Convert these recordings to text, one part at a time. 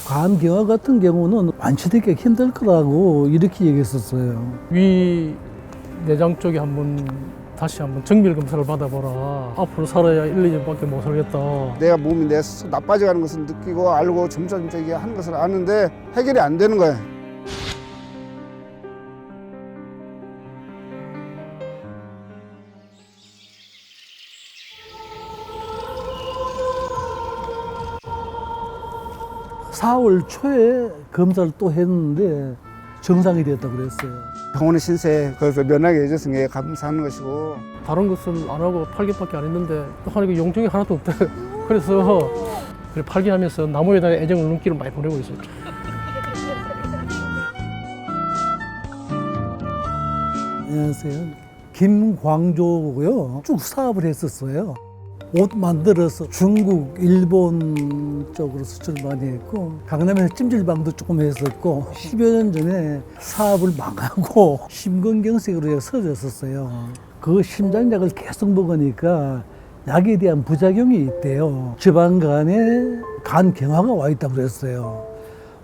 간경화 같은 경우는 완치되기 힘들 거라고 이렇게 얘기했었어요. 위 내장 쪽에 다시 한번 정밀 검사를 받아보라. 앞으로 살아야 1, 2년밖에 못 살겠다. 내가 몸이 나빠져가는 것을 느끼고 알고 점점 이게 하는 것을 아는데 해결이 안 되는 거예요. (4월) 초에 검사를 또 했는데 정상이 됐다고 그랬어요. 병원의 신세, 그래서 면하게 해줘서 게 감사하는 것이고. 다른 것은 안 하고 팔기밖에 안 했는데 또 하니까 용종이 하나도 없다. 그래서 팔기하면서 나무에다가 애정을 눈길을 많이 보내고 있었죠. 안녕하세요. 김광조고요. 쭉 사업을 했었어요. 옷 만들어서 중국, 일본 쪽으로 수출 많이 했고, 강남에서 찜질방도 조금 했었고, 10여 년 전에 사업을 망하고 심근경색으로 쓰러졌었어요. 그 심장약을 계속 먹으니까 약에 대한 부작용이 있대요. 지방간에 간경화가 와 있다고 그랬어요.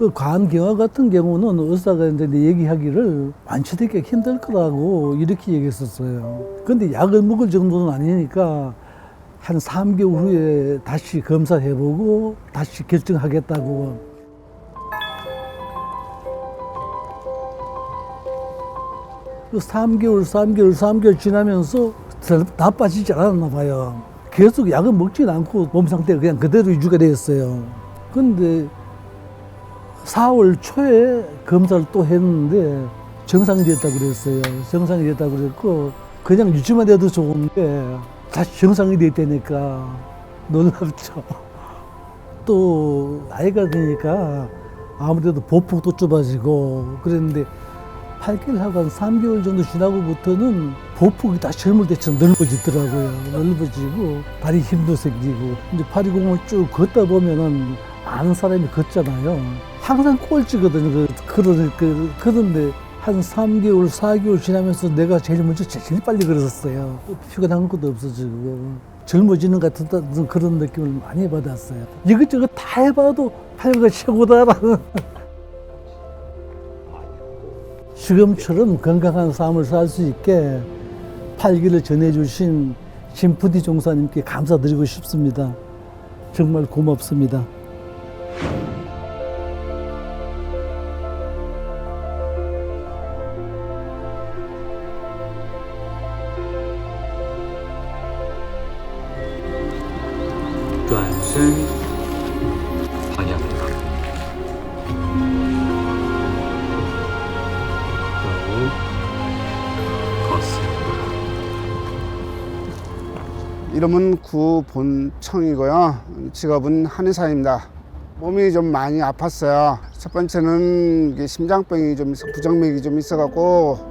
그 간경화 같은 경우는 의사가 이제 얘기하기를 완치되기 힘들 거라고 이렇게 얘기했었어요. 근데 약을 먹을 정도는 아니니까 한 3개월 후에 다시 검사해보고 다시 결정하겠다고. 그 3개월 지나면서 나빠지지 않았나 봐요. 계속 약을 먹진 않고 몸 상태가 그냥 그대로 유지가 됐어요. 근데 4월 초에 검사를 또 했는데 정상이 됐다고 그랬어요. 정상이 됐다고 그랬고, 그냥 유지만 돼도 좋은데 다시 정상이 됐다니까 놀랍죠. 또 나이가 드니까 아무래도 보폭도 좁아지고 그랬는데 8개월하고 한 3개월 정도 지나고부터는 보폭이 다시 젊을 때처럼 넓어지더라고요. 넓어지고 다리 힘도 생기고. 이제 파리공을 쭉 걷다 보면은 아는 사람이 걷잖아요. 항상 꼴찌거든요. 그런데 한 3개월, 4개월 지나면서 내가 제일 빨리 걸었어요. 피곤한 것도 없어지고 젊어지는 것 같은 그런 느낌을 많이 받았어요. 이것저것 다 해봐도 팔가 최고다라는. 지금처럼 건강한 삶을 살 수 있게 팔기를 전해주신 진푸디 종사님께 감사드리고 싶습니다. 정말 고맙습니다. 전 방향으로 걷습니다. 이름은 구본청이고요. 직업은 한의사입니다. 몸이 좀 많이 아팠어요. 첫 번째는 이게 심장병이 좀 부정맥이 좀 있어갖고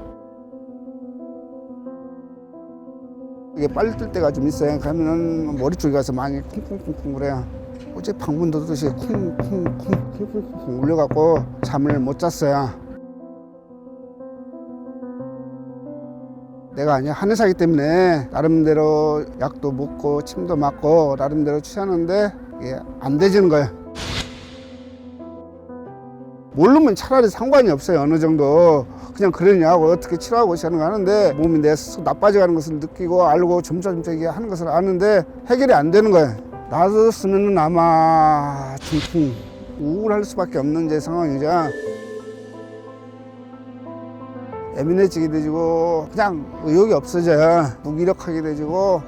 이게 빨리 뜰 때가 좀 있어요. 그러면은 머리 쪽에 가서 많이 쿵쿵쿵쿵 그래요. 어제 방문 돋듯이 쿵쿵쿵쿵쿵 울려갖고 잠을 못 잤어요. 내가 아니야 한의사이기 때문에 나름대로 약도 먹고 침도 맞고 나름대로 취하는데 이게 안 되지는 거예요. 모르면 차라리 상관이 없어요. 어느 정도 그냥 그러냐고 어떻게 치료하고 하는 거 하는데 몸이 나빠져가는 것을 느끼고 알고 점점 이게 하는 것을 아는데 해결이 안 되는 거예요. 놔뒀으면 아마 중풍 우울할 수밖에 없는 이제 상황이죠. 예민해지게 되고 그냥 의욕이 없어져요. 무기력하게 되고.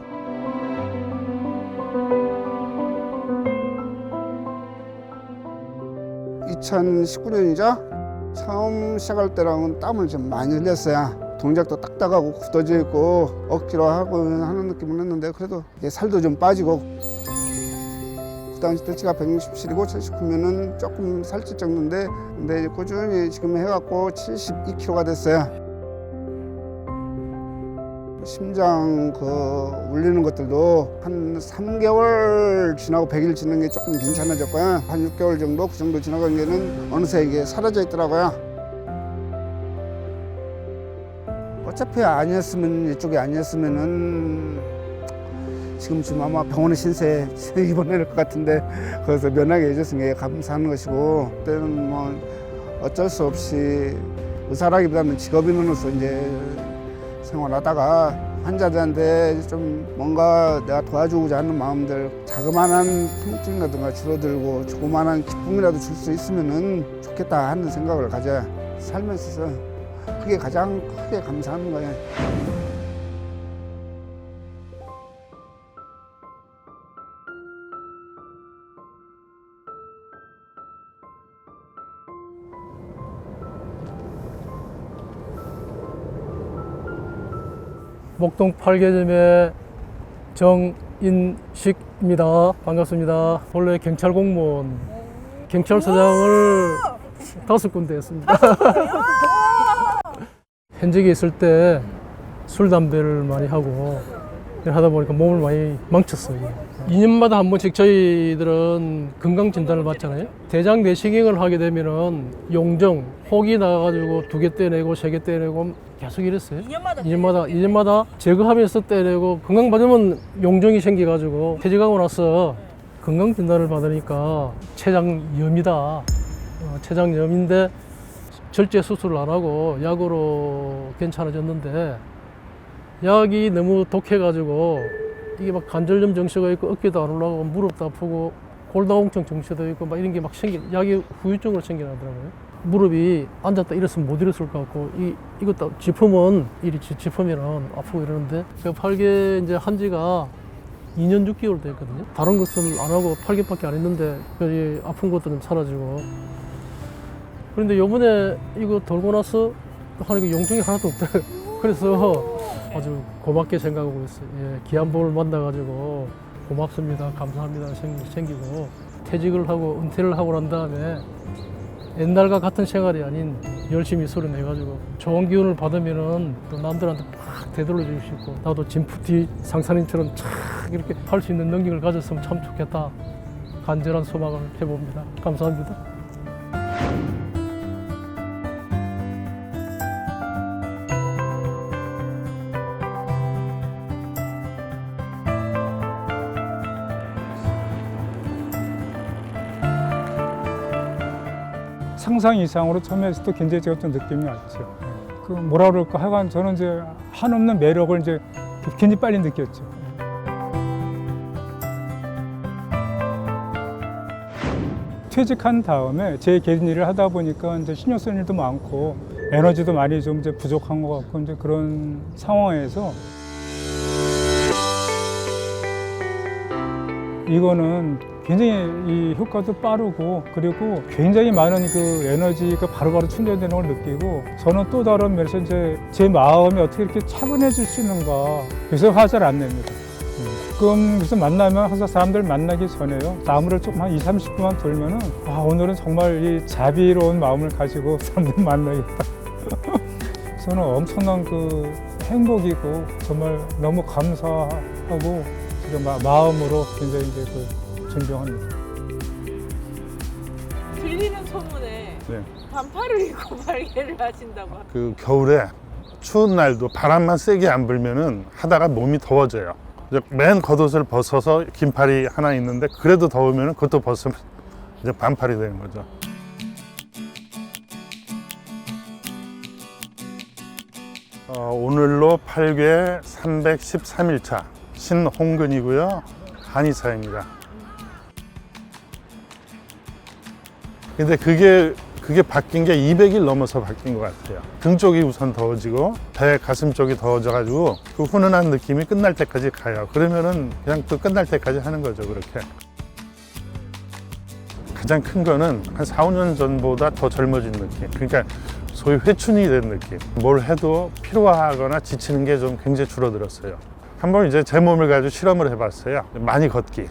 (2019년이죠) 처음 시작할 때랑은 땀을 좀 많이 흘렸어요. 동작도 딱딱하고 굳어져 있고 억지로 하고 하는 느낌을 했는데 그래도 살도 좀 빠지고, 그 당시 때치가 167이고 79면은 조금 살찔 정도인데 근데 꾸준히 지금 해갖고 72kg가 됐어요. 심장 울리는 것들도 한 3개월 지나고 100일 지난 게 조금 괜찮아졌고요. 한 6개월 정도 그 정도 지나간 게는 어느새 이게 사라져 있더라고요. 어차피 아니었으면 이쪽이 아니었으면은 지금쯤 아마 병원에 신세 입원할 것 같은데 거기서 면하게 해줬으니 게 감사하는 것이고 그때는 뭐 어쩔 수 없이 의사라기보다는 직업인으로서 이제 생활하다가 환자들한테 좀 뭔가 내가 도와주고자 하는 마음들 자그마한 통증이라든가 줄어들고 조그마한 기쁨이라도 줄 수 있으면은 좋겠다 하는 생각을 가져 살면서 그게 가장 크게 감사하는 거예요. 목동 8개점의 정인식입니다. 반갑습니다. 원래 경찰 공무원, 경찰서장을 5군데 했습니다. 현직에 있을 때 술, 담배를 많이 하고 하다 보니까 몸을 많이 망쳤어요. 2년마다 한 번씩 저희들은 건강 진단을 받잖아요. 대장 내시경을 하게 되면은 용정, 혹이 나가지고 2개 떼내고 3개 떼내고 계속 이랬어요. 2년마다 제거하면서 떼내고 건강 받으면 용정이 생겨가지고 퇴직하고 나서 건강 진단을 받으니까 췌장염이다. 췌장염인데 절제 수술을 안 하고 약으로 괜찮아졌는데 약이 너무 독해가지고 이게 막 관절염 증세가 있고 어깨도 안 올라가고 무릎도 아프고 골다공증 증세도 있고 막 이런 게 막 약이 후유증으로 생겨나더라고요. 무릎이 앉았다 일었으면 못 일었을 것 같고 이것도 짚으면 짚으면 아프고 이러는데 제가 팔개 이제 한 지가 2년 6개월 됐거든요. 다른 것을 안 하고 팔개밖에 안 했는데 아픈 것들은 사라지고 그런데 요번에 이거 돌고 나서 하니까 용종이 하나도 없다. 그래서 아주 고맙게 생각하고 있어요. 예, 귀한 분을 만나가지고 고맙습니다, 감사합니다 생기고 퇴직을 하고 은퇴를 하고 난 다음에 옛날과 같은 생활이 아닌 열심히 수련해가지고 좋은 기운을 받으면은 또 남들한테 팍 되돌려 줄 수 있고 나도 진푸티 상사님처럼 착 이렇게 할 수 있는 능력을 가졌으면 참 좋겠다 간절한 소망을 해봅니다. 감사합니다. 상상 이상으로 처음에 했을 때 굉장히 제가 좀 느낌이 왔죠. 그 뭐라 그럴까 하여간 저는 이제 한없는 매력을 이제 굉장히 빨리 느꼈죠. 퇴직한 다음에 제 개인 일을 하다 보니까 이제 신경 쓰는 일도 많고 에너지도 많이 좀 이제 부족한 것 같고 이제 그런 상황에서 이거는 굉장히 이 효과도 빠르고 그리고 굉장히 많은 그 에너지가 바로바로 충전되는 걸 느끼고 저는 또 다른 면에서 이제 제 마음이 어떻게 이렇게 차분해질 수 있는가 그래서 화잘 안 냅니다. 가끔 그래서 만나면 항상 사람들 만나기 전에요. 나무를 조금 한 20-30분만 돌면은 아 오늘은 정말 이 자비로운 마음을 가지고 사람들 만나겠다. 저는 엄청난 그 행복이고 정말 너무 감사하고 지금 마음으로 굉장히 이제 그 존경합니다. 들리는 소문에 네. 반팔을 입고 발개를 하신다고. 그 겨울에 추운 날도 바람만 세게 안 불면은 하다가 몸이 더워져요. 이제 맨 겉옷을 벗어서 긴팔이 하나 있는데 그래도 더우면은 그것도 벗으면 이제 반팔이 되는 거죠. 오늘로 8개 313일차 신홍근이고요. 한의사입니다. 근데 그게 바뀐 게 200일 넘어서 바뀐 것 같아요. 등 쪽이 우선 더워지고 배 가슴 쪽이 더워져가지고 그 훈훈한 느낌이 끝날 때까지 가요. 그러면은 그냥 또 끝날 때까지 하는 거죠. 그렇게 가장 큰 거는 한 4-5년 전보다 더 젊어진 느낌. 그러니까 소위 회춘이 된 느낌. 뭘 해도 피로하거나 지치는 게 좀 굉장히 줄어들었어요. 한번 이제 제 몸을 가지고 실험을 해봤어요. 많이 걷기.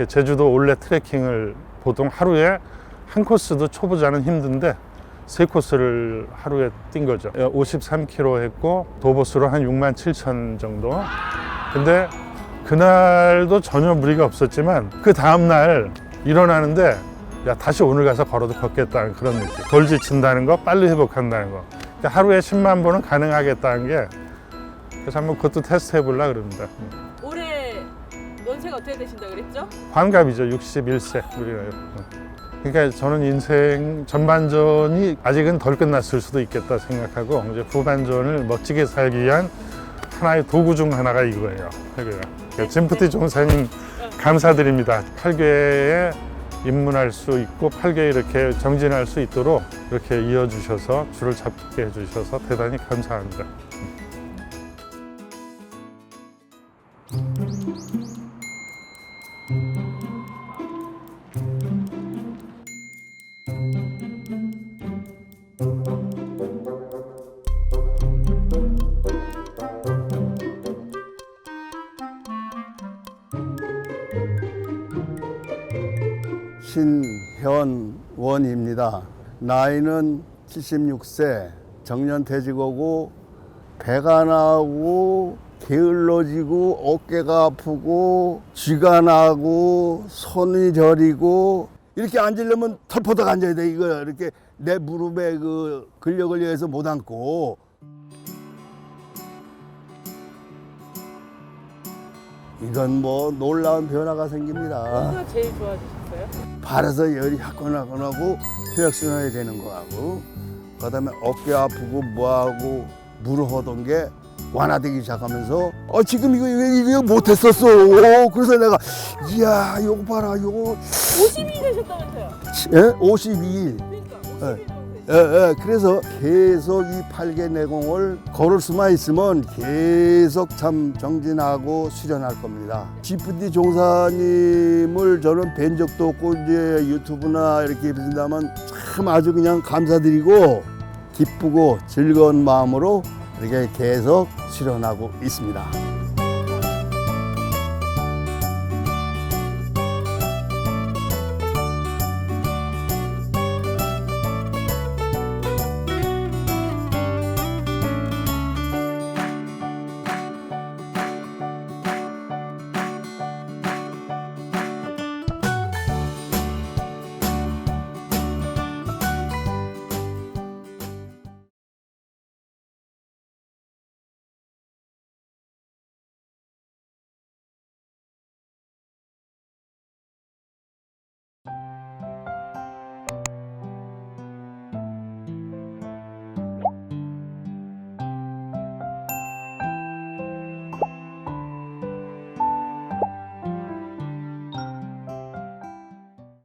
제주도 올레 트레킹을 보통 하루에 한 코스도 초보자는 힘든데 3코스를 하루에 뛴 거죠. 53km 했고 도보수로 한 67,000 정도. 근데 그날도 전혀 무리가 없었지만 그 다음날 일어나는데 야 다시 오늘 가서 걸어도 걷겠다는 그런 느낌. 덜 지친다는 거, 빨리 회복한다는 거. 그러니까 하루에 10만 보는 가능하겠다는 게 그래서 한번 그것도 테스트 해보려고 그럽니다. 올해 연세가 어떻게 되신다 그랬죠? 환갑이죠. 61세 우리가요. 그러니까 저는 인생 전반전이 아직은 덜 끝났을 수도 있겠다 생각하고 이제 후반전을 멋지게 살기 위한 하나의 도구 중 하나가 이거예요. 그러니까 짐프티 종사님 감사드립니다. 8개에 입문할 수 있고 8개에 이렇게 정진할 수 있도록 이렇게 이어주셔서 줄을 잡게 해주셔서 대단히 감사합니다. 신현원입니다. 나이는 76세, 정년퇴직하고 배가 나고 게을러지고 어깨가 아프고 쥐가 나고 손이 저리고 이렇게 앉으려면 털퍼덕 앉아야 돼. 이거 이렇게 내 무릎에 그 근력을 위해서 못 앉고. 이건 뭐 놀라운 변화가 생깁니다. 뭐가 제일 좋아지셨어요? 발에서 열이 화끈화끈하고 혈액순환이 되는 거하고 그다음에 어깨 아프고 뭐하고 무릎 하던 게 완화되기 시작하면서 지금 이거 못했었어. 그래서 내가 이야 요거 봐라 요거 50이 되셨다면서요? 52일. 그러니까 52일 예. 예, 그래서 계속 이 8개 내공을 걸을 수만 있으면 계속 참 정진하고 수련할 겁니다. GPD 종사님을 저는 뵌 적도 없고 이제 유튜브나 이렇게 뵌다면 참 아주 그냥 감사드리고 기쁘고 즐거운 마음으로 이렇게 계속 수련하고 있습니다.